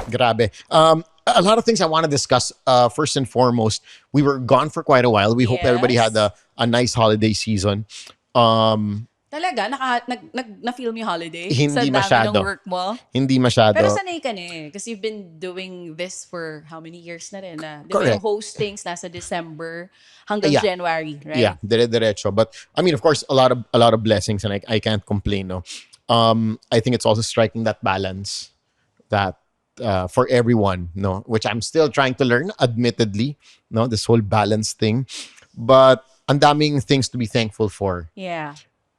Grabe. A lot of things I want to discuss. First and foremost, we were gone for quite a while. We hope everybody had a nice holiday season. Talaga? Na-feel mo yung holiday? Hindi sa dami masyado. ng work mo? Hindi masyado. Pero sanay ka na eh. Kasi you've been doing this for how many years na rin? Di ba Correct. yung hostings nasa December hanggang Yeah. January, right? Yeah, dire-diretso. But I mean, of course, a lot of blessings, and I can't complain. No, I think it's also striking that balance that for everyone, no, which I'm still trying to learn, admittedly, no, this whole balance thing. But ang daming things to be thankful for. Yeah.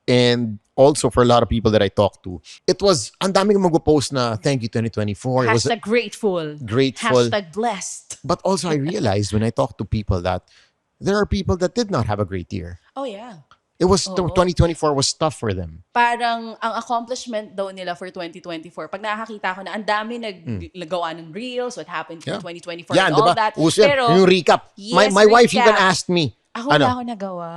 And also for a lot of people that I talk to, it was ang daming mag-post na thank you 2024. It was Hashtag grateful. grateful. Hashtag blessed. But also I realized when I talk to people that there are people that did not have a great year. Oh yeah. It was 2024 was tough for them. Parang ang accomplishment daw nila for 2024, pag nakakita ko na ang dami nagawa ng reels, what happened in 2024 Yeah, and all diba? that. Uso yan. Pero, Yung recap. yes, My wife recap. even asked me. Ako wala ako nagawa.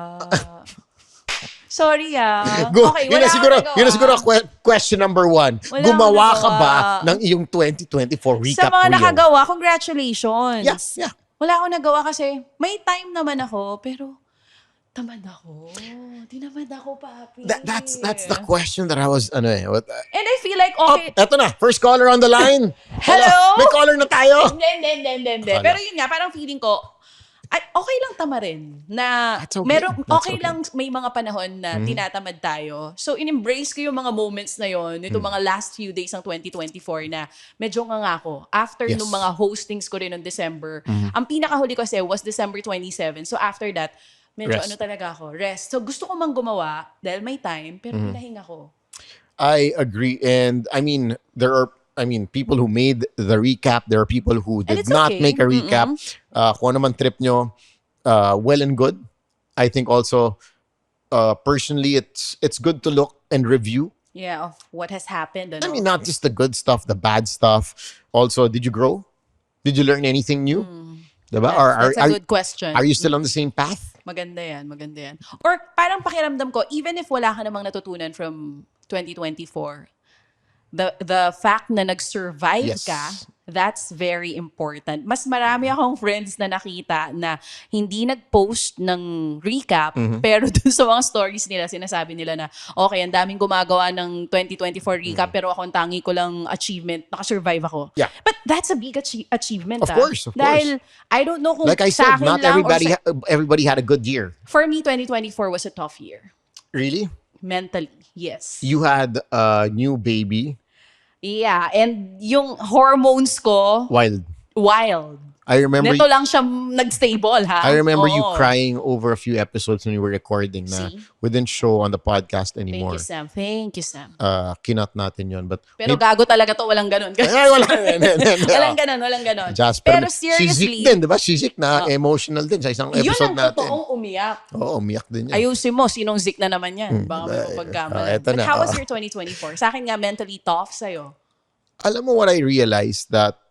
Sorry Okay, yun wala na siguro, ako nagawa. yun na siguro question number 1. Wala Gumawa akong ka ba nagawa. ng iyong 2024 recap Sa mga reel? nakagawa, congratulations. Yeah. Wala akong nagawa kasi may time naman ako, pero tamad ako. Tinamad ako, papi. That's the question that I was, And I feel like, okay. Eto na, first caller on the line. Hello? May caller na tayo. Hindi. Pero yun nga, parang feeling ko, ay, okay lang tamarin na That's okay. That's okay okay. lang may mga panahon na tinatamad tayo. So, in-embrace ko yung mga moments na yon, itong mga last few days ng 2024 na medyo nga ako. After Yes. nung mga hostings ko rin noong December, ang pinakahuli ko kasi was December 27. So, after that, medyo Rest. talaga ako, rest. So, gusto ko mang gumawa dahil may time, pero pinahinga ko. I agree. And I mean, there are people who made the recap. There are people who And did it's not okay. make a recap. Kung ano man trip nyo, well and good. I think also, personally, it's good to look and review. Yeah, of what has happened. I mean, not just the good stuff, the bad stuff. Also, did you grow? Did you learn anything new? Diba? That's a good question. Are you still on the same path? Maganda yan. Or parang pakiramdam ko, even if wala ka namang natutunan from 2024, the fact na nag-survive Yes. ka, that's very important. Mas marami akong friends na nakita na hindi nag-post ng recap, pero dun sa mga stories nila, sinasabi nila na, okay, ang daming gumagawa ng 2024 recap, pero ako ang tangi ko lang achievement, nakasurvive ako. Yeah. But that's a big achievement. Of course. Dahil, I don't know kung Like I sa said, akin not lang or everybody had a good year. for me, 2024 was a tough year. Really? Mentally, yes. You had a new baby. Yeah, and yung hormones ko, Wild. wild. I remember Neto lang siya nag-stable, ha? I remember you Oo. crying over a few episodes when you were recording na See? we didn't show on the podcast Thank anymore. you, Sam. Thank you, Sam. Kinot natin yun. But Pero gago talaga to, walang ganun. Ay, wala. Walang ganun. Jasper, Pero si seriously, Zik din, di ba? Si Zik na emotional din sa isang yun episode ang natin. totoong umiyak. Oo, umiyak din yun. Ayusin mo, sinong Zik na naman yan? Baka may mapagkamalan. eto But na, how was your 2024? Sa akin nga, mentally tough sa'yo. Alam mo what I realized that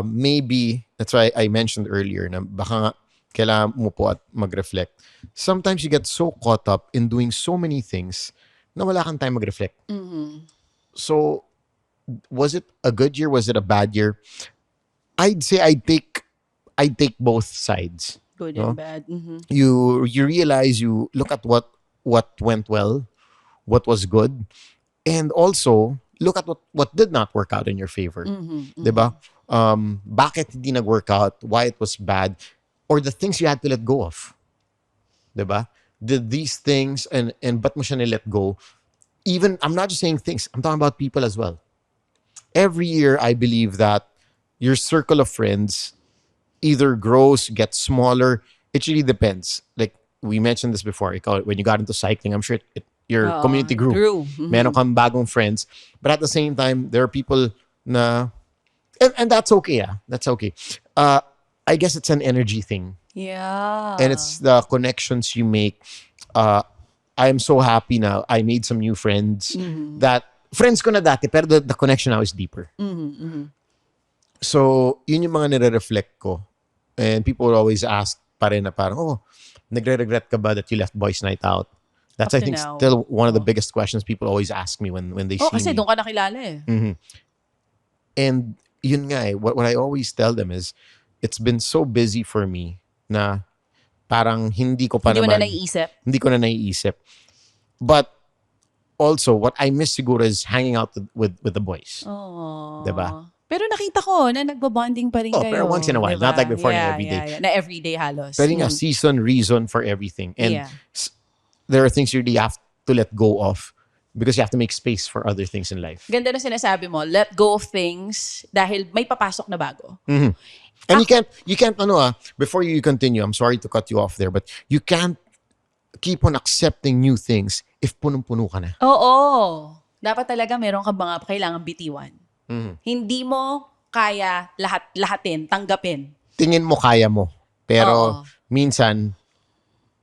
maybe, that's why I mentioned earlier na baka nga kailangan mo po at mag-reflect. Sometimes you get so caught up in doing so many things na wala kang time mag-reflect. So, was it a good year? Was it a bad year? I'd say I'd take both sides. Good No? and bad. You realize, you look at what went well, what was good, and also look at what did not work out in your favor. Diba? Bakit hindi nag-work out, why it was bad, or the things you had to let go of. Diba? Did these things, and ba't mo siya let go? Even, I'm not just saying things, I'm talking about people as well. Every year, I believe that your circle of friends either grows, gets smaller. It really depends. Like, we mentioned this before. Ikaw, when you got into cycling, I'm sure your community grew. Meron kang bagong friends. But at the same time, there are people na... And that's okay, That's okay. I guess it's an energy thing. Yeah. And it's the connections you make. I'm so happy now. I made some new friends that... Friends ko na dati, pero the connection now is deeper. So, yun yung mga nire-reflect ko. And people will always ask pa rin na parang, nagre-regret ka ba that you left Boys Night Out? That's, Up I to think, now. still one of the biggest questions people always ask me when they see kasi me. doon ka nakilala eh. And yun nga eh, what I always tell them is, it's been so busy for me na parang hindi ko pa Hindi mo na naman, naiisip. hindi ko na naiisip. But also, what I miss siguro is hanging out with the boys. Oh. Diba? Pero nakita ko na nagbabonding pa rin Oh, kayo. pero once in a while. Not like before, yeah, every day. Yeah. Na everyday halos. Pero nga, season, reason for everything. And Yeah. there are things you really have to let go of because you have to make space for other things in life. Ganda na sinasabi mo, let go of things dahil may papasok na bago. And you can't, before you continue, I'm sorry to cut you off there, but you can't keep on accepting new things if punong-puno ka na. Oo. Dapat talaga meron kang mga kailangan bitiwan. Hindi mo kaya lahatin, tanggapin. Tingin mo kaya mo, pero Oo. minsan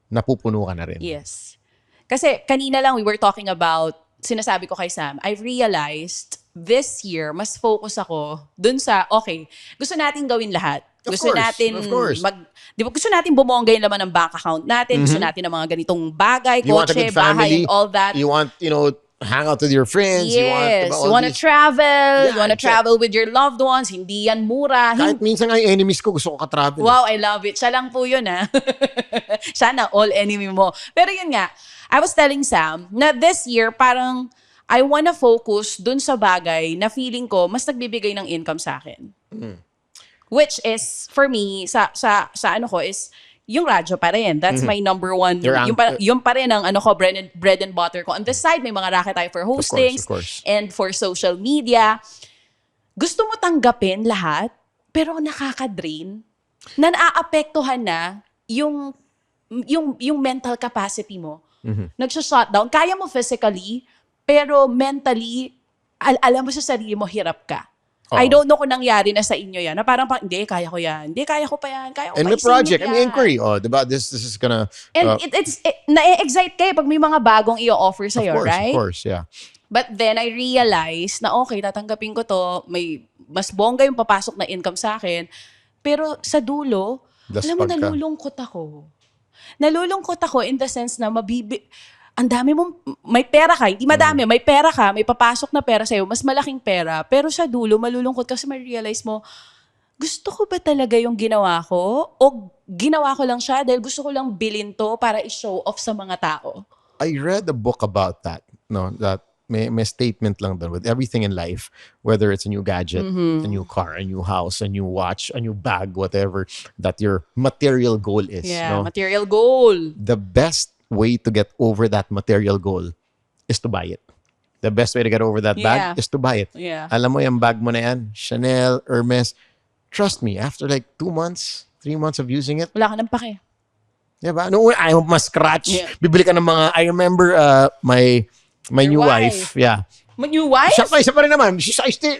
napupuno ka na rin. Yes. Kasi kanina lang we were talking about, sinasabi ko kay Sam, I've realized this year, mas focus ako dun sa, okay, gusto natin gawin lahat. Gusto natin di ba gusto natin bumongga yung laman ng bank account natin, gusto natin ng mga ganitong bagay, You want a kotse, good family, bahay, and all that. You want, hang out with your friends. Yes, You you want to these- travel, you Yeah, want to travel with your loved ones, hindi yan mura. Kahit minsan nga yung enemies ko, gusto ko ka-travel. Wow, I love it. Siya lang po yun, ha? Sana all enemy mo. Pero yun nga, I was telling Sam na this year, parang I wanna focus dun sa bagay na feeling ko mas nagbibigay ng income sa akin. Which is, for me, sa ano ko is, yung radyo pa rin. That's my number one. Yung pa rin ang ano ko, bread and butter ko. On this side, may mga racket tayo for hostings Of course. and for social media. Gusto mo tanggapin lahat, pero nakaka-drain na naaapektuhan na yung mental capacity mo. Nagsha-shutdown. Kaya mo physically, pero mentally, alam mo sa sarili mo, hirap ka. I don't know kung nangyari na sa inyo yan. Na parang, hindi, kaya ko yan. Hindi, kaya ko pa yan. Kaya ko And pa may project, yan. inquiry. Oh, diba? This is gonna... And na-excite kayo pag may mga bagong i-offer sa'yo, right? Of course, yeah. But then, I realized na okay, tatanggapin ko to. May mas bongga yung papasok na income sa akin. Pero sa dulo, alam mo, nalulungkot ako. Nalulungkot ako in the sense na ang dami mong, may pera ka, hindi madami, may pera ka, may papasok na pera sa'yo, mas malaking pera, pero sa dulo, malulungkot kasi ma-realize mo, gusto ko ba talaga yung ginawa ko? O ginawa ko lang siya dahil gusto ko lang bilhin to para i-show off sa mga tao? I read a book about that. No, that may statement lang dun with everything in life, whether it's a new gadget, a new car, a new house, a new watch, a new bag, whatever that your material goal is. Yeah, no? material goal. The best way to get over that material goal is to buy it. The best way to get over that bag is to buy it. Yeah. Alam mo yung bag mo na yan, Chanel, Hermes. Trust me, after like 2 months, 3 months of using it, Wala ka ng pake. diba? No, ayaw mo ma-scratch. Yeah. Bibili ka ng mga, I remember my Your new wife. wife. Yeah. New wife? Siya pa rin naman.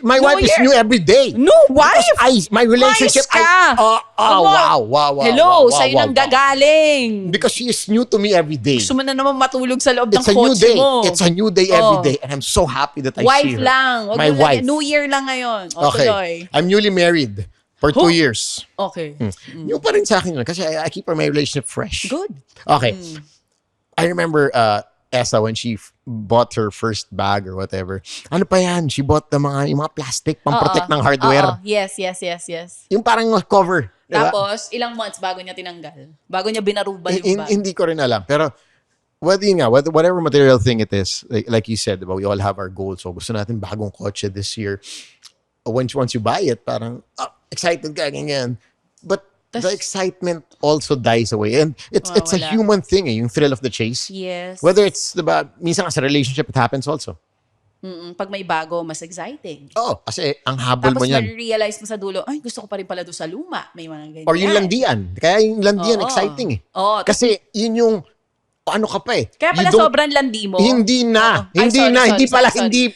My wife is new every day. New wife? My relationship. Ayos ka. Wow. Hello, sa'yo nang gagaling. Because she is new to me every day. Gusto mo na naman matulog sa loob ng It's a new kotse day. mo. It's a new day every day. And I'm so happy that I see Wife her. lang. My wife. New Year lang ngayon. O, Okay. tuloy. I'm newly married for 2 years. Okay. New pa rin sa akin yun. Kasi I keep my relationship fresh. Good. Okay. I remember Esa when she bought her first bag or whatever. Ano pa yan? She bought yung mga plastic pang-protect ng hardware. Yes. Yung parang cover. Diba? Tapos, ilang months bago niya tinanggal. Bago niya binarubal yung bag. Hindi ko rin alam. Pero, whatever material thing it is, like you said, diba, we all have our goals. So, gusto natin bagong kotse this year. Once you buy it, parang, excited ka, ganyan. But, the excitement also dies away. And it's a human thing, yung thrill of the chase. Yes. Whether it's, diba, minsan sa relationship, it happens also. Pag may bago, mas exciting. Oo, kasi ang habol Tapos mo niyan. ma-realize mo sa dulo, ay, gusto ko pa rin pala doon sa luma. May mga ganyan. Or yung landian. Kaya yung landian, exciting eh. Oo. Kasi yun yung, ano ka pa eh. Kaya pala sobrang landi mo. Hindi na. Hindi pala. Sorry.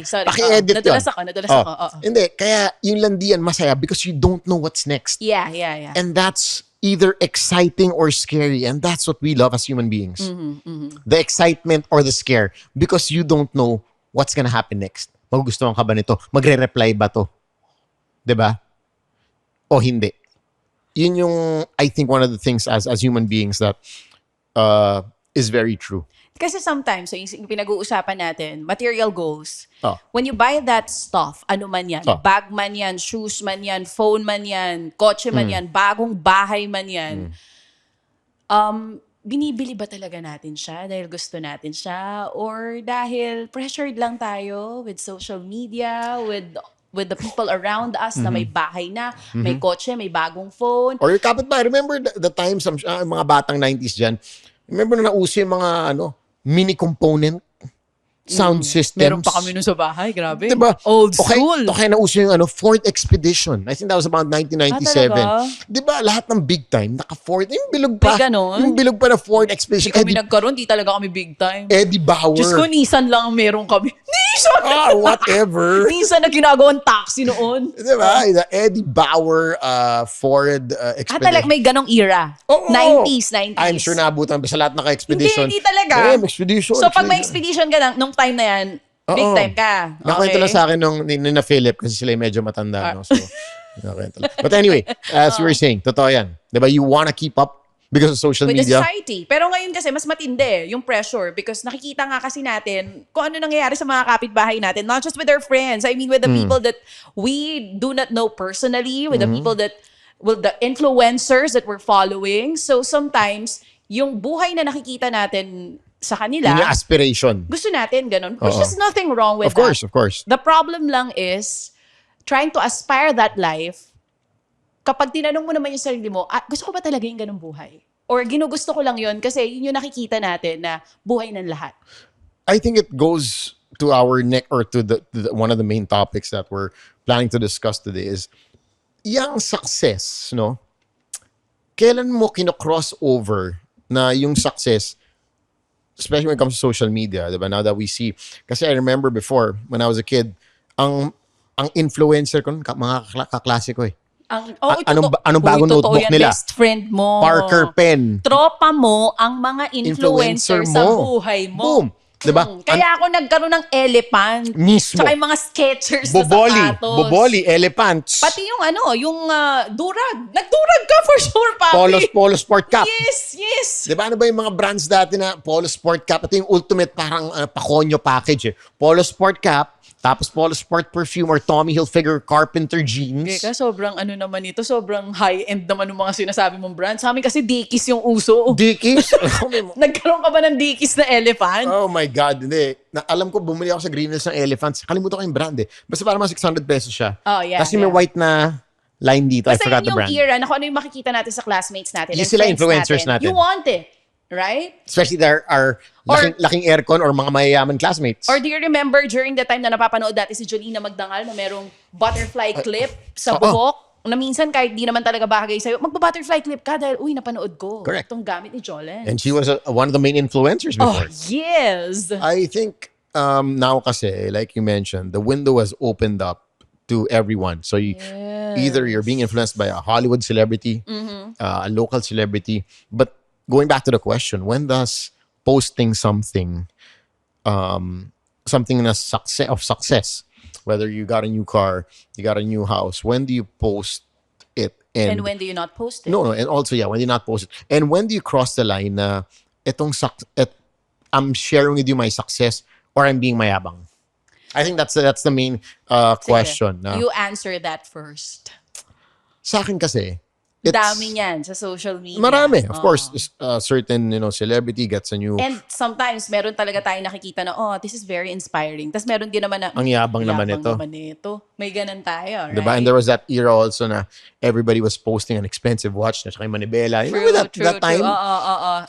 Paki-edit yun. Nadulas ako. Hindi. Kaya yung landian masaya because you don't know what's next. Yeah. And that's either exciting or scary. And that's what we love as human beings. The excitement or the scare. Because you don't know what's gonna happen next. Magugustuhan ka ba nito? Magre-reply ba to? Diba? O hindi. Yun yung, I think, one of the things as human beings that is very true. Kasi sometimes, so yung pinag-uusapan natin, material goals. Oh. When you buy that stuff, ano man yan, Oh. bag man yan, shoes man yan, phone man yan, kotse man yan, bagong bahay man yan, binibili ba talaga natin siya dahil gusto natin siya or dahil pressured lang tayo with social media, with the people around us na may bahay na, may kotse, may bagong phone. Or your kapitbahay. Remember the times, mga batang 90s dyan, remember na nauso yung mga mini component sound systems. Meron pa kami nun sa bahay, grabe. Diba? Old school. Okay, nauso yung Ford Expedition. I think that was about 1997. talaga? Diba? Lahat ng big time, naka-Ford. Yung bilog pa. May ganon? Yung bilog pa na Ford Expedition. Hindi kami nagkaroon, di talaga kami big time. Eddie Bauer. Diyos ko, Nissan lang ang meron kami. Nissan! Whatever. Nissan na ginagawang taxi noon. Diba? The Eddie Bauer Ford Expedition. Talaga may ganong era. Oo. 90s. I'm sure naabutan pa sa lahat naka-expedition. Hindi talaga. May expedition. So pag may expedition ka nung time na yan, big Oo. time ka. Nakwento lang sa akin nung ni na Philip kasi sila yung medyo matanda. No? So, nakwento lang. But anyway, as we were saying, totoo yan. Diba? You wanna keep up because of social With the media. society. Pero ngayon kasi mas matindi yung pressure because nakikita nga kasi natin kung ano nangyayari sa mga kapitbahay natin. Not just with our friends. I mean with the people that we do not know personally, with the people that, with the influencers that we're following. So sometimes, yung buhay na nakikita natin sa kanila, Yun yung aspiration. gusto natin ganun. Which is nothing wrong with Of course, that. of course. The problem lang is trying to aspire that life. Kapag tinanong mo naman yung sarili mo, gusto ko ba talaga yung ganung buhay? Or ginugusto ko lang yun kasi yun yung nakikita natin na buhay ng lahat. I think it goes to our neck or to the one of the main topics that we're planning to discuss today is yung success, no? Kailan mo kino-cross over na yung success, especially when it comes to social media, diba? Now that we see, kasi I remember before, when I was a kid, ang influencer ko, mga kaklase ko eh. Anong bagong notebook yan, nila? Best friend mo. Parker pen. Tropa mo ang mga influencer sa buhay mo. Boom. Diba? Kaya ako nagkaroon ng elephant. Mismo. Tsaka yung mga sketchers na sapatos. Boboli, elephants. Pati yung durag. Nagdurag ka for sure, papi. Polo Sport Cup. Yes. Diba ano ba yung mga brands dati na Polo Sport Cup? Ito yung ultimate parang pakonyo package eh. Polo Sport Cup, tapos Polo Sport Perfume or Tommy Hilfiger Carpenter Jeans. Kaya sobrang sobrang high-end naman ng mga sinasabi mong brands. Sa amin kasi Dickies yung uso. Dickies? Nagkaroon ka ba ng Dickies na elephant? Oh my God, hindi. Alam ko, bumili ako sa Green Hills ng Elephants. Kalimutan ko yung brand eh. Basta parang mga 600 pesos siya. Oh, yeah. Tapos yung may white na line dito. Basta I forgot yun the yung brand. era na kung ano yung makikita natin sa classmates natin. Yung and sila friends influencers natin. You want it. Right? Especially there are laking aircon or mga mayayaman classmates. Or do you remember during the time na napapanood dati si Jolina Magdangal na merong butterfly clip sa buhok? Na minsan kahit di naman talaga bagay sa'yo, magpa-butterfly clip ka dahil, napanood ko. Correct. Itong gamit ni Jolene. And she was one of the main influencers before. Yes! I think now kasi, like you mentioned, the window has opened up to everyone. So either you're being influenced by a Hollywood celebrity, a local celebrity, but going back to the question, when does posting something na success, whether you got a new car, you got a new house, when do you post it? And when do you not post it? No, and also, when do you not post it? And when do you cross the line na I'm sharing with you my success or I'm being mayabang? I think that's the main question. You answer that first. Sa akin kasi, Dami niyan sa social media. Marami. Of course, certain celebrity gets a new... And sometimes, meron talaga tayo nakikita na, this is very inspiring. Tapos meron din naman na, ang yabang naman ito. May ganun tayo, right? Diba? And there was that era also na everybody was posting an expensive watch na saka yung Manibela. True, that time?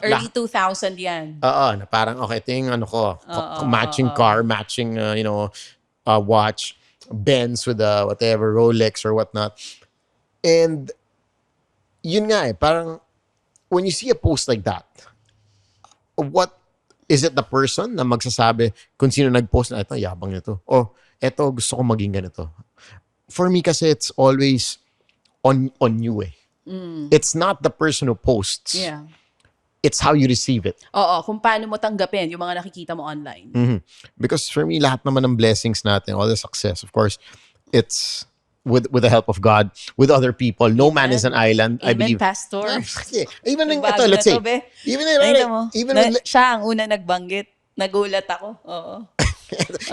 Early 2000 yan. Na parang, okay, ito yung matching car, matching, watch, Benz with whatever, Rolex or whatnot. And yun nga parang when you see a post like that, what is it, the person na magsasabi kung sino nag-post na ito, yabang nito. O, eto, gusto ko maging ganito. For me kasi, it's always on you eh. It's not the person who posts. Yeah. It's how you receive it. Oo, kung paano mo tanggapin yung mga nakikita mo online. Because for me, lahat naman ng blessings natin, all the success, of course, it's with the help of God, with other people. No man is an island, I Amen, believe. Pastor. Even in, Nagbago let's na say, to, be. even Nakita mo? even Na, with, siya ang una nagbanggit. Nagulat ako. Oo.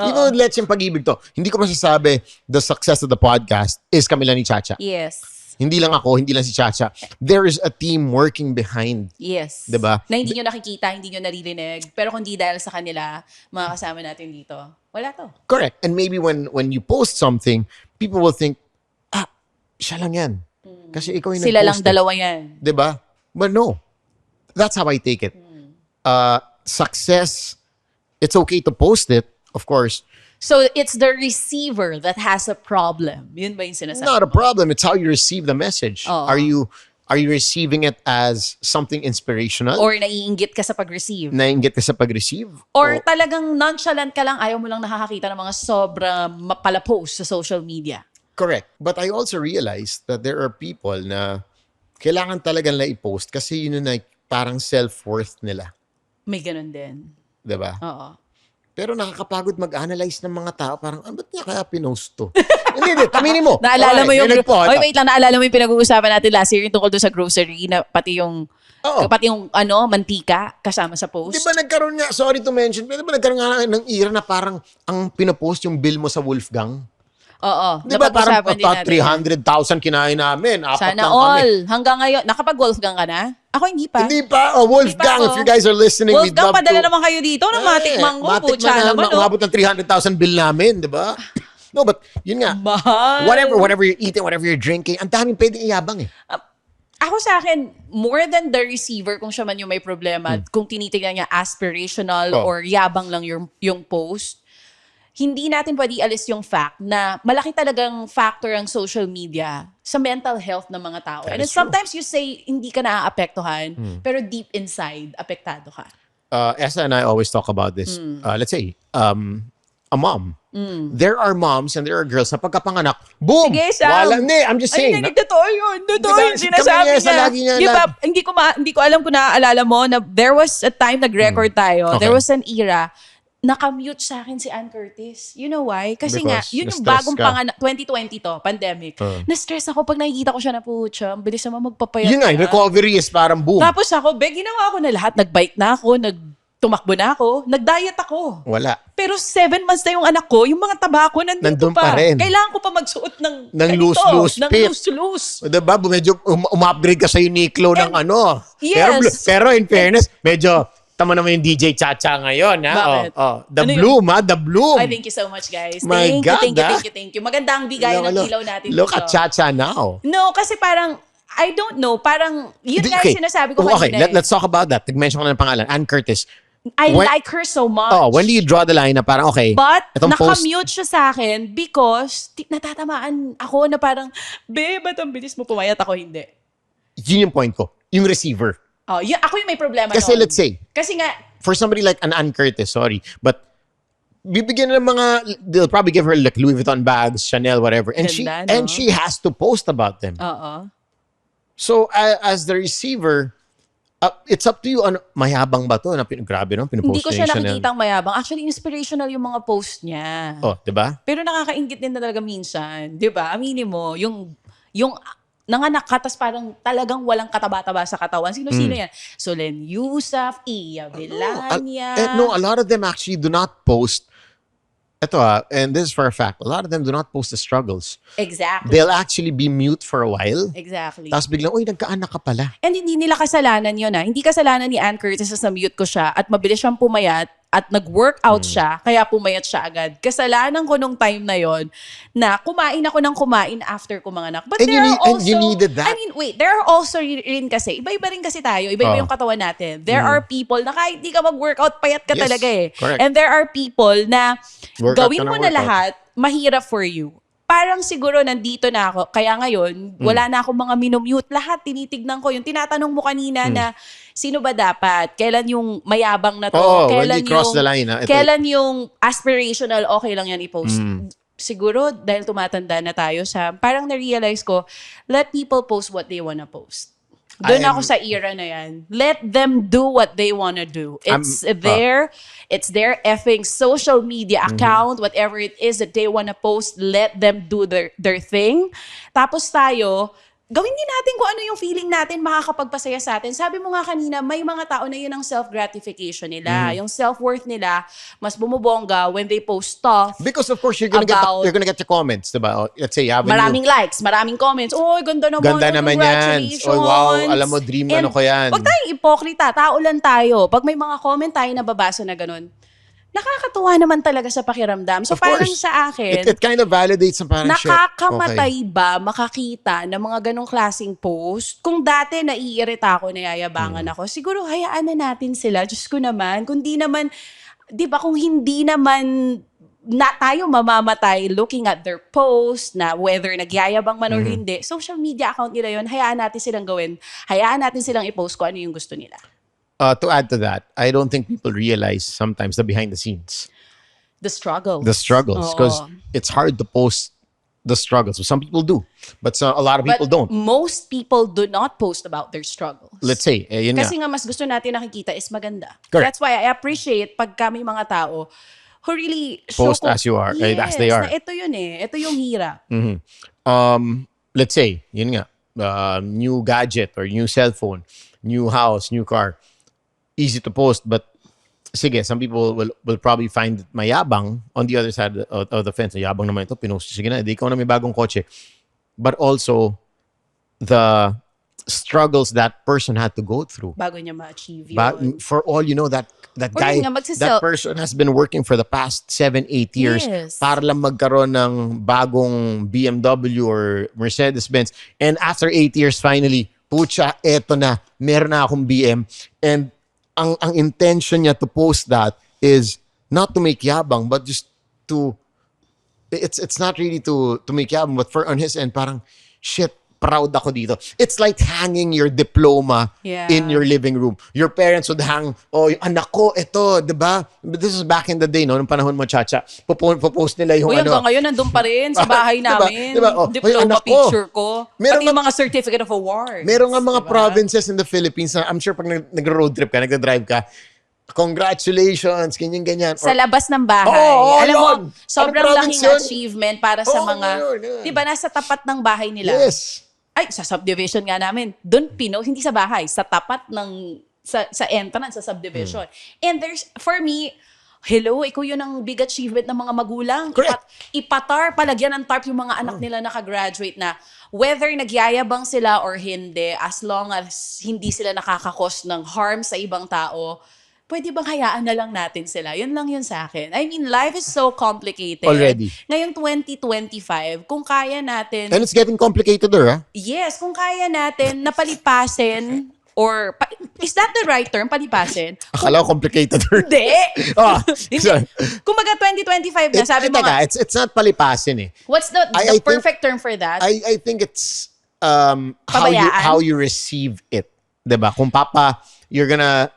even with Let's Yung Pag-ibig to, hindi ko masasabi the success of the podcast is kami lang ni Chacha. Yes. Hindi lang ako, hindi lang si Chacha. There is a team working behind. Yes. Diba? Na hindi nyo nakikita, hindi nyo naririnig. Pero kung di dahil sa kanila, mga kasama natin dito, wala to. Correct. And maybe when you post something, people will think, siya lang yan. Kasi ikaw yung Sila lang nag-post. dalawa yan. Diba? But no. That's how I take it. Success, it's okay to post it, of course. So, it's the receiver that has a problem. Yun ba yung sinasabi Not a mo? problem. It's how you receive the message. Oo. Are you receiving it as something inspirational? Or naiinggit ka sa pag-receive? Nainggit ka sa pag-receive? Or talagang nonchalant ka lang, ayaw mo lang nakakakita ng mga sobra mapala-post sa social media? Correct. But I also realized that there are people na kailangan talagang na i-post kasi yun yung like, parang self-worth nila. May ganun din. Diba? Oo. Pero nakakapagod mag-analyze ng mga tao. Parang, ba't niya kaya pinost to? Hindi, taminin mo. Naalala mo yung... may nagpo- Oy, wait lang, naalala mo yung pinag-uusapan natin last year yung tungkol doon sa grocery na pati yung... Oo. Pati yung mantika kasama sa post. Di ba nagkaroon nga, sorry to mention, pero di ba nagkaroon nga ng era na parang ang pinopost yung bill mo sa Wolfgang? Oo. Di ba parang napag-usapan din natin. 300,000 kinain namin. Apat Sana lang all. kami. Hanggang ngayon. Nakapag-Wolfgang ka na? Ako hindi pa. Hindi pa. Oh, Wolfgang, Hindi pa if ako. you guys are listening, we'd Wolfgang, love padala to. naman kayo dito ng matik mango. Matik Putya na naman, umabot ng 300,000 bill namin, di ba? No, but yun nga. Mahal. Whatever you're eating, whatever you're drinking, ang daming pwedeng iyabang eh. Ako sa akin, more than the receiver, kung siya man yung may problema, kung tinitignan niya aspirational Oh. or yabang lang yung post, hindi natin pwede alis yung fact na malaki talagang factor ang social media sa mental health ng mga tao. That And is true. sometimes you say, hindi ka naaapektuhan, pero deep inside, apektado ka. Esa and I always talk about this. Let's say, a mom. There are moms and there are girls na pagkapanganak, boom! Sige, Sam. Hindi, I'm just saying. Ay, totoo yun. Totoo Diba, yung sinasabi kami Esa, niya. lagi niya Di ba, hindi ko alam kung naaalala mo na there was a time nag-record tayo. Okay. There was an era nakamute sa akin si Ann Curtis. You know why? Kasi nga, Because yun yung na-stress bagong ka. 2020 to, pandemic. Na-stress ako pag nakikita ko siya na pucha. Ang bilis naman magpapayat. Yun nga, yung ka. recovery is parang boom. Tapos ako, ginawa ko na lahat. Nag-bike na ako, tumakbo na ako, nag-diet ako. Wala. Pero 7 months na yung anak ko, yung mga taba ko nandito Nandun pa pa. rin. Kailangan ko pa magsuot ng ganito, loose-loose ng fit. loose-loose. Diba? Medyo um-upgrade ka sa Uniqlo ng ano. Yes. Pero in fairness, medyo tama naman yung DJ Chacha ngayon. Ha? Bakit? The Ano yun? bloom, ha? The bloom. Ay, thank you so much, guys. My God, Thank you. Maganda ang bigayan ng ilaw natin Look dito. at Chacha now. No, kasi parang, I don't know, parang, yun nga Okay. yung sinasabi ko Okay, kanina. let's talk about that. Nag-mention ko na ng pangalan. Ann Curtis. I when- like her so much. When do you draw the line na parang, okay, But, itong post, nakamute siya sa akin because natatamaan ako na parang, ba't ang bilis mo pumayat? Ako hindi. yun yung point ko. Yung receiver. Ako yung may problema Kasi nun. let's say, Kasi nga, for somebody like an Ann Curtis, sorry, but bibigyan ng mga, they'll probably give her like Louis Vuitton bags, Chanel, whatever, and Ganda, no? she has to post about them. oo. So as the receiver, it's up to you. Ano, mayabang ba to? Grabe no, pinupost Hindi ko niya siya yung Chanel. nakikitang mayabang. Actually, inspirational yung mga post niya. Oh, di ba? Pero nakakaingit din na talaga minsan. Di ba? Aminin mo, yung nanganak ka, tas parang talagang walang kataba-taba sa katawan. Sino-sino yan? Solen Yusuf, Iya Vilania. No, a lot of them actually do not post. Ito and this is for a fact. A lot of them do not post the struggles. Exactly. They'll actually be mute for a while. Exactly. Tapos biglang, uy, nagkaanak ka pala. And hindi nila kasalanan yun. Hindi kasalanan ni Ann Curtis na mute ko siya at mabilis siyang pumayat at nag-workout siya, kaya pumayat siya agad. Kasalanan ko nung time na yon na kumain ako ng kumain after ko manganak. But And there you are need- and also, you needed that. I mean, wait, there are also rin kasi, iba-iba rin kasi tayo, iba-iba yung katawan natin. There are people na kahit di ka mag-workout, payat ka Yes, talaga eh. correct. And there are people na Workout gawin ka mo ng na workout. lahat, mahirap for you. Parang siguro nandito na ako. Kaya ngayon, wala na akong mga minumute. Lahat tinitignan ko. Yung tinatanong mo kanina na sino ba dapat? Kailan yung mayabang na to? Oo, when kailan they cross the line, Ito, kailan yung aspirational, okay lang yan i-post. Siguro, dahil tumatanda na tayo sa, parang na-realize ko, let people post what they wanna post. Doon ako sa era na yan. Let them do what they wanna do. It's their effing social media account, whatever it is that they wanna post, let them do their thing. Tapos tayo, gawin din natin kung ano yung feeling natin makakapagpasaya sa atin. Sabi mo nga kanina, may mga tao na yun ang self-gratification nila. Yung self-worth nila, mas bumubongga when they post stuff. Because of course, you're gonna get the comments, diba? Let's say, Maraming likes, maraming comments. Oy, ganda naman. Ganda naman yan. Congratulations. Oh, wow, alam mo, dream And ano ko yan. Huwag tayong ipokrita. Tao lang tayo. Pag may mga comment tayo nababasa na ganun, nakakatuwa naman talaga sa pakiramdam. So Of parang course. sa akin, It kind of validates ang parang shit. nakakamatay ba makakita ng mga ganong klaseng post? Kung dati naiirita ako, nayayabangan ako, siguro hayaan na natin sila. Diyos ko naman. Kung di naman, di ba kung hindi naman na tayo mamamatay looking at their post na whether nagyayabang man or hindi, social media account nila yun, hayaan natin silang gawin. Hayaan natin silang i-post kung ano yung gusto nila. To add to that, I don't think people realize sometimes the behind the scenes. The struggles. Because it's hard to post the struggles. So some people do, but a lot of people don't. Most people do not post about their struggles. Let's say, yun Kasi nga mas gusto natin nakikita is maganda. Correct. That's why I appreciate pag kami mga tao who really Post as you are, as they are. Na ito yun ito yung hirap. Let's say, yun nga, new gadget or new cell phone, new house, new car. Easy to post, but sige, some people will probably find it mayabang on the other side of the fence. Yabang naman ito, pinost. Sige na, ikaw na may bagong kotse. But also, the struggles that person had to go through. Bago niya ma-achieve yun. For all you know, that guy, yun nga, that person has been working for the past 7-8 years para lang magkaroon ng bagong BMW or Mercedes-Benz. And after 8 years, finally, pucha, eto na, meron na akong BM. And ang intention niya to post that is not to make yabang, but just to, it's not really to make yabang, but on his end, parang, shit, proud ako dito. It's like hanging your diploma in your living room. Your parents would hang, yung anak ko, ito, diba? But this is back in the day, no? Nung panahon mo, Chacha. Popost nila yung hanggang ngayon, nandun pa rin sa bahay namin. Diba? Diploma picture ko. Pati yung mga certificate of awards. Meron nga mga provinces in the Philippines na I'm sure pag nag-road trip ka, nagda-drive ka, congratulations, ganyan-ganyan. Sa labas ng bahay. Alam mo, sobrang laking achievement para sa mga, diba, nasa tapat ng bahay nila. Yes. Ay, sa subdivision nga namin. Doon, hindi sa bahay. Sa tapat ng, sa entrance, sa subdivision. And for me, hello, ikaw yun ang big achievement ng mga magulang. Ipatar, palagyan ng tarp yung mga anak nila nakagraduate na whether nagyayabang sila or hindi, as long as hindi sila nakakakos ng harm sa ibang tao, pwede bang hayaan na lang natin sila? Yun lang yun sa akin. I mean, life is so complicated. Already. Ngayong 2025, kung kaya natin... And it's getting complicated there, Yes, kung kaya natin napalipasin or... is that the right term, palipasin? Akala ko complicated there. Hindi! Sorry. Kumbaga 2025 na, sabi mo nga... It's not palipasin eh. What's the perfect term for that? I think it's how you receive it. Diba? Kung you're gonna...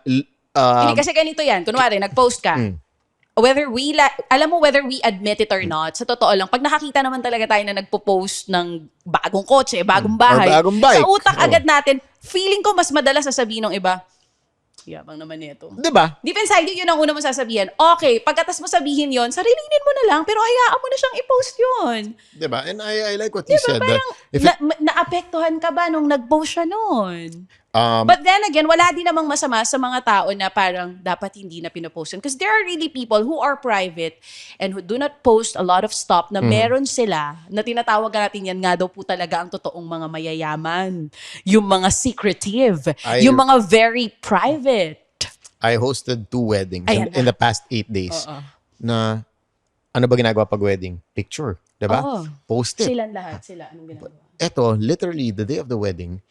Hindi kasi ganito yan. Kunwari, nag-post ka. Whether whether we admit it or not, sa totoo lang, pag nakakita naman talaga tayo na nagpo-post ng bagong kotse, bagong bahay, or bagong bike, sa utak agad natin, feeling ko mas madalas sasabihin ng iba, yabang naman ito. Diba? Deep inside yun ang una mo sasabihin. Okay, pagkatas mo sabihin yun, sarilinin mo na lang, pero hayaan mo na siyang i-post yun. Diba? And I like what you said. Parang naapektuhan ka ba nung nag-post siya nun? But then again, wala din namang masama sa mga tao na parang dapat hindi na pinopost. Because there are really people who are private and who do not post a lot of stuff na meron sila na tinatawag natin yan nga daw po talaga ang totoong mga mayayaman. Yung mga secretive. Yung mga very private. I hosted 2 weddings in the past 8 days. Na ano ba ginagawa pag wedding? Picture. Diba? Post it. Silang lahat. Anong ginagawa? Eto, literally, the day of the wedding,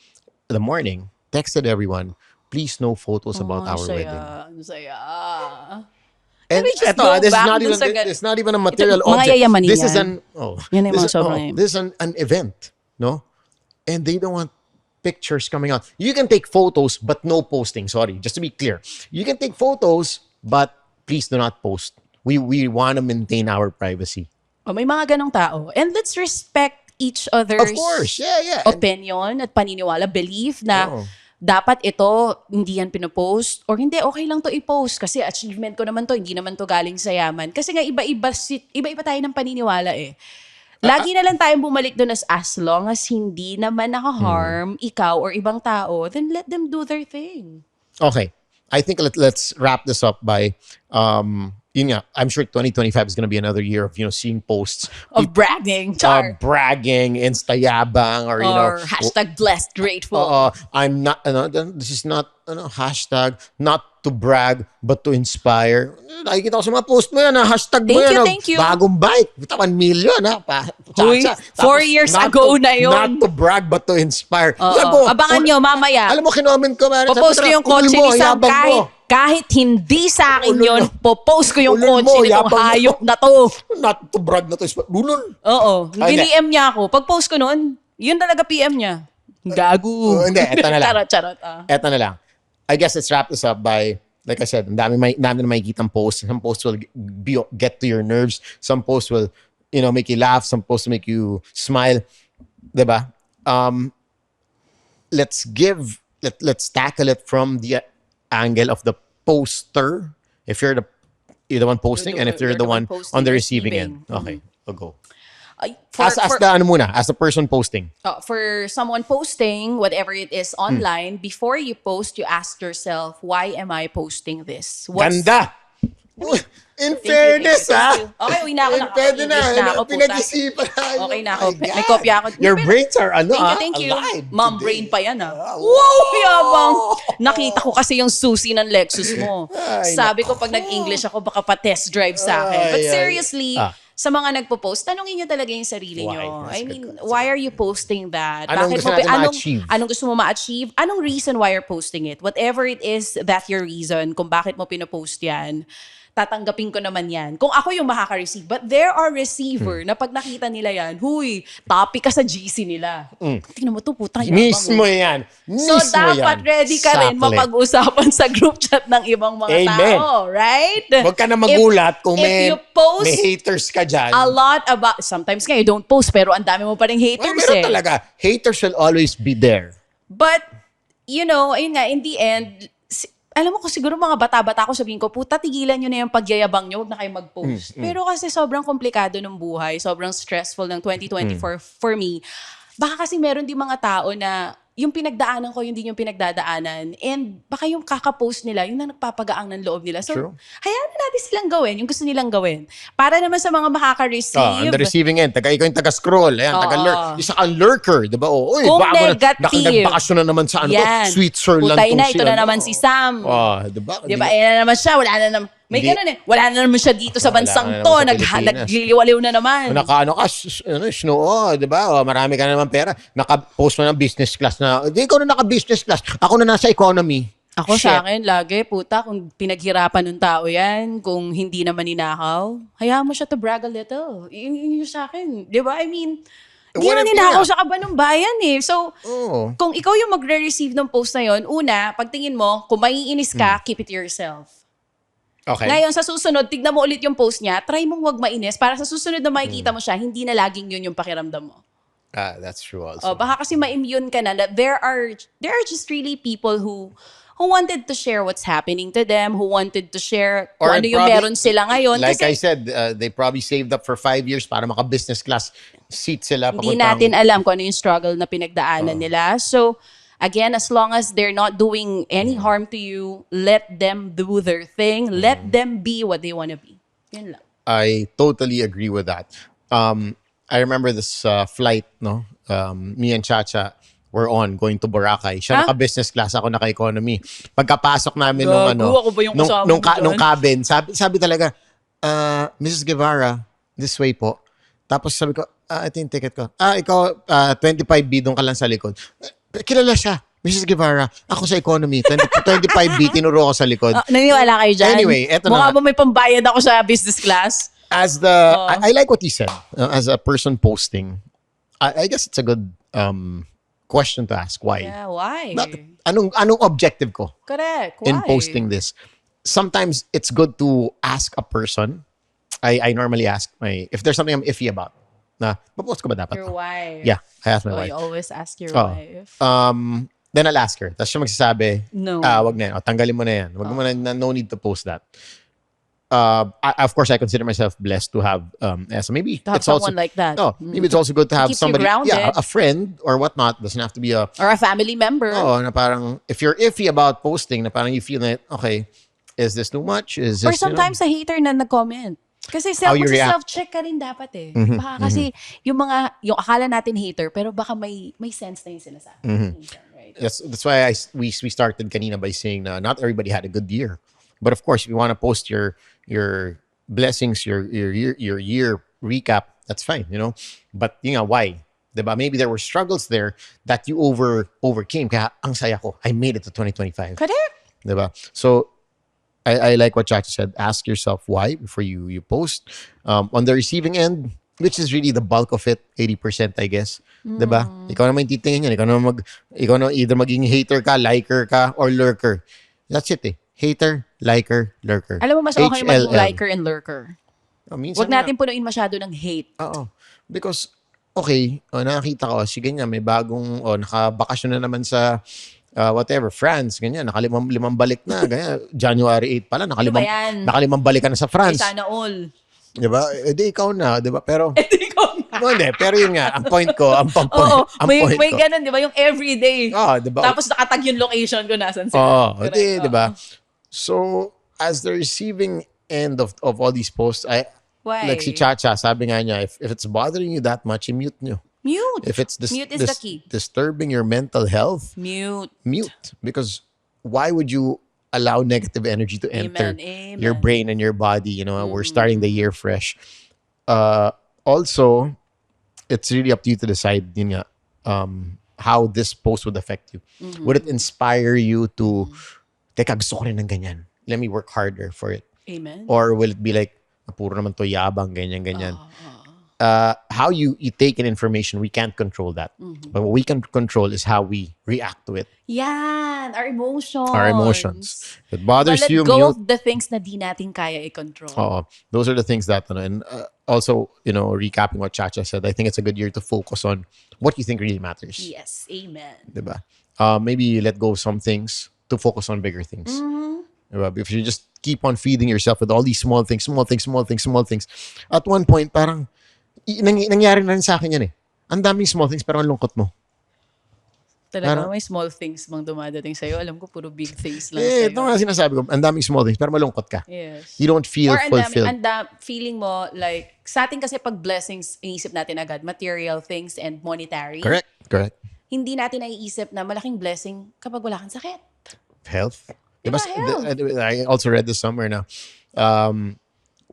the morning, texted everyone, please no photos about our wedding. Ang saya. And it's not even a material object. This is an event, no? And they don't want pictures coming out. You can take photos, but no posting. Sorry, just to be clear. You can take photos, but please do not post. We want to maintain our privacy. May mga ganong tao. And let's respect each other's Of course. Yeah. opinion at paniniwala, belief na Oo. dapat ito, hindi yan pinopost, or hindi, okay lang to i-post kasi achievement ko naman to, hindi naman to galing sa yaman. Kasi nga iba-iba tayo ng paniniwala eh. Lagi na lang tayong bumalik doon as long as hindi naman naka-harm ikaw or ibang tao, then let them do their thing. Okay. I think let's wrap this up by yun nga, I'm sure 2025 is going to be another year of seeing posts Of bragging, char. bragging, instayabang, or Or hashtag blessed grateful. I'm not this is not hashtag not to brag but to inspire. Nakikita ko sa mga post mo yan, hashtag mo Thank yan, you, thank you. bagong bike, 1 million Uy, Chacha. 4 years ago na yun. Not to brag but to inspire. Oo. Sabi ko, Abangan nyo mamaya. alam mo, kinoment ko, man. Popost ko yung kotse ni Sam kahit hindi sa akin Ulol yun, mo. popost ko yung Ulol kotse mo, nitong yabang mo. hayop na to. Not to brag na to. Lulol. Oo. Ay, hindi. DM niya ako. Pag post ko nun, yun talaga PM niya. Gago. Hindi, eto na lang. Charot. Eto na lang. I guess let's wrap this up by, like I said, ang dami na makikitang posts. Some posts will get to your nerves. Some posts will, make you laugh. Some posts will make you smile. Diba? Let's tackle it from the angle of the poster. If you're the one posting, and if you're the one posting, on the receiving end. receiving. Okay, we'll go. For As the person posting. for someone posting, whatever it is online, before you post, you ask yourself, why am I posting this? Ganda! In Thank you, fairness, thank you. Okay, uwi na ako. Pwede English na ako, puta. Pinag-isipan na. Okay na ako. Oh my May God. kopya ako. Your brains are Thank you. alive Mom today. brain pa yan Wow. Wow, yabang. Nakita ko kasi yung susi ng Lexus mo. Ay, Sabi ko pag nag-English ako, baka pa test drive sa akin. But Ay, ay. seriously, sa mga nagpo-post, tanungin nyo talaga yung sarili Why? nyo. That's I good mean, question. why are you posting that? Anong gusto natin ma-achieve? Anong gusto mo ma-achieve? Anong reason why you're posting it? Whatever it is, that your reason kung bakit mo pinopost yan, tatanggapin ko naman yan. Kung ako yung makaka-receive. But there are receiver na pag nakita nila yan, huy, topic ka sa GC nila. Tingnan mo to, putang yabang. Mismo yan. So, dapat ready ka rin Exactly. mapag-usapan sa group chat ng ibang mga Amen. tao. Right? Huwag ka na magulat kung if may you post haters ka dyan. a lot about, sometimes nga you don't post, pero ang dami mo pa rin haters Meron talaga. Haters will always be there. But, ayun nga, in the end, alam mo ko siguro mga bata-bata ko sabihin ko, puta, tigilan nyo na yung pagyayabang nyo, huwag na kayo mag-post. Pero kasi sobrang komplikado ng buhay, sobrang stressful ng 2024 for me. Baka kasi meron din mga tao na yung pinagdaanan ko, yung din yung pinagdadaanan. And baka yung kakapost nila, yung na nagpapagaang ng loob nila. So, True. hayaan na natin silang gawin, yung gusto nilang gawin. Para naman sa mga makaka-receive. On the receiving end, ikaw yung taga-scroll. Ayan, taga-lurk. Isa kang lurker, di ba? Uy, Kung bago negative. nag-bakasyon na naman sa Yan. Switzerland. Putay tong na, ito sila, na naman si Sam. Di ba? Di ba? Ayan na naman siya. Wala na naman. May Hindi. ganun eh. Wala na naman siya dito sa Wala bansang na to. naman sa Pilipinas. Nagliliwaliw na naman. Nakaano ka, Snow, di ba? Marami ka na naman pera. Naka-post mo ng business class na, di ikaw na naka-business class. Ako na nasa economy. Ako Shit. sa akin, lagi, puta, kung pinaghirapan ng tao yan, kung hindi naman ninakaw, hayaan mo siya to brag a little. Yun yung sa akin. Di ba? I mean, hindi Wala naman ninakaw pina. sa kabanong bayan eh. So, Oo. kung ikaw yung magre-receive ng post na yon, una, pagtingin mo, kung maiinis ka, keep it to yourself. Okay. Ngayon, sa susunod, tignan mo ulit yung post niya, try mong wag mainis para sa susunod na makikita mo siya, hindi na laging yun yung pakiramdam mo. That's true also. Baka kasi ma-immune ka na. That there are just really people who wanted to share what's happening to them, who wanted to share kung ano yung probably, meron sila ngayon. Like Kasi I said, they probably saved up for 5 years para maka-business class seat sila. hindi papuntang- natin alam kung ano yung struggle na pinagdaanan nila. So, again, as long as they're not doing any harm to you, let them do their thing. Let them be what they want to be. Yun lang. I totally agree with that. I remember this flight, no? Me and Chacha were on going to Boracay. Siya naka-business class, ako naka-economy. Pagkapasok namin nung Gago, ako ba yung kasama mo dyan? nung cabin, sabi talaga, Mrs. Guevara, this way po. Tapos sabi ko, ito yung ticket ko. Ikaw, 25B, doon ka lang sa likod. Kilala siya. Mrs. Guevara, ako sa economy. 25B, tinuro ko sa likod. Naniniwala kayo dyan? Anyway, eto na Mukha nga. ba may pambayad ako sa business class? As I like what you said. As a person posting, I guess it's a good question to ask. Why? Yeah, why? Anong objective ko Correct. Why? in posting this? Sometimes it's good to ask a person. I normally ask if there's something I'm iffy about. Na, papost ko ba dapat? Your wife. Yeah, I asked my Oh, wife. you always ask your Oh. wife. Then I'll ask her. Tapos siya magsasabi, No. wag na yan. O, tanggalin mo na yan. Wag mo na, no need to post that. Of course, I consider myself blessed to have so maybe To have it's also someone like that. Oh, maybe it's also good to have keeps you somebody, grounded. a friend or whatnot. Doesn't have to be a Or a family member. na parang if you're iffy about posting, na parang you feel that okay, is this too much? Is this Or sometimes a hater na nag-comment. Kasi How you react. self-check ka rin dapat eh. Baka kasi yung akala natin hater, pero baka may sense na yung sinasabi. Right? That's why we started kanina by saying na not everybody had a good year, but of course if you want to post your blessings, your year recap, that's fine, But why? Diba? Maybe there were struggles there that you overcame. Kaya ang saya ko, I made it to 2025. Correct. Diba? So I like what Chacha said. Ask yourself why before you post. On the receiving end, which is really the bulk of it, 80%, I guess. Diba? Ikaw naman titingin yan. Ikaw na either maging hater ka, liker ka, or lurker. That's it eh. Hater, liker, lurker. Alam mo, mas okay maging HLL. liker and lurker. Minsan Huwag natin punuin masyado ng hate. Oo. Because, okay, nakakita ko, sige nga, may bagong, nakabakasyon na naman sa whatever, France, ganyan, nakalimang balik na, ganyan, January 8 pala, Ano ba yan? nakalimang balik ka na sa Ay, France. sana all. Diba? Di ikaw na, diba? Pero, Hindi ko na. no, hindi, pero yun nga, ang point ko, ang Oo, point may ko. ganun, di ba? Yung everyday. Diba? Tapos nakatag yung location ko nasan sila. Correct. Diba? So, as the receiving end of all these posts, Why? like si Chacha, sabi nga niya, if it's bothering you that much, i-mute nyo. Mute. If it's Mute is the key. disturbing your mental health, Mute. because why would you allow negative energy to enter Amen. your brain and your body? We're starting the year fresh. Also, it's really up to you to decide yun nga, how this post would affect you. Would it inspire you to teka, gusto ko rin ng ganyan, let me work harder for it? Amen. Or will it be like puro naman to yabang, ganyan. How you take in information, we can't control that. But what we can control is how we react to it. Yan, our emotions. If it bothers Let you, go mute. of the things na di natin kaya i-control. Those are the things that, and also, recapping what Chacha said, I think it's a good year to focus on what you think really matters. Yes, amen. Diba? Maybe let go of some things to focus on bigger things. Diba? If you just keep on feeding yourself with all these small things, at one point, parang, nangyari na rin sa akin yan eh. Ang daming small things, pero ang lungkot mo. Talaga, may small things bang dumadating sa'yo? Alam ko, puro big things lang Ito sa'yo. nga sinasabi ko, ang daming small things, pero malungkot ka. Yes. You don't feel Or fulfilled. feeling mo, like, sa atin kasi pag blessings, inisip natin agad, material things and monetary. Correct. Hindi natin naiisip na malaking blessing kapag wala kang sakit. Health. Diba, health? I also read this somewhere now.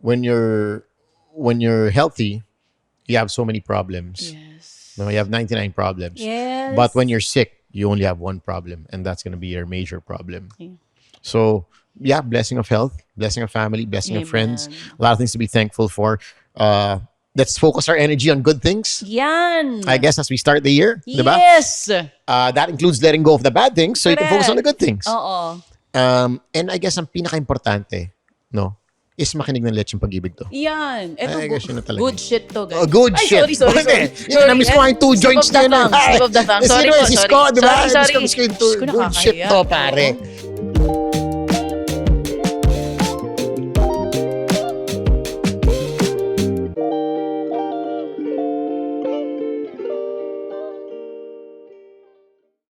When you're healthy, you have so many problems. Yes. No, you have 99 problems. Yes. But when you're sick, you only have one problem, and that's going to be your major problem. Okay. So, yeah, blessing of health, blessing of family, blessing of friends. Amen. A lot of things to be thankful for. Let's focus our energy on good things. Yan. I guess as we start the year, diba? Yes. That includes letting go of the bad things so you can focus on the good things. Oo. And I guess ang pinaka-importante, no, is makinig ng Lecheng Pag-ibig to. Yan. Ito, Ay, guess yun na talaga. good shit to, guys. Good Ay, shit. Sorry. Yun, na-miss ko nga yung two joints Slip of the na yun. tongue. Slip of the tongue. Sorry po, Sis ko, diba? Sorry. Miss ko yung two. Diyos ko, Good shit nakakahiya. to, pare.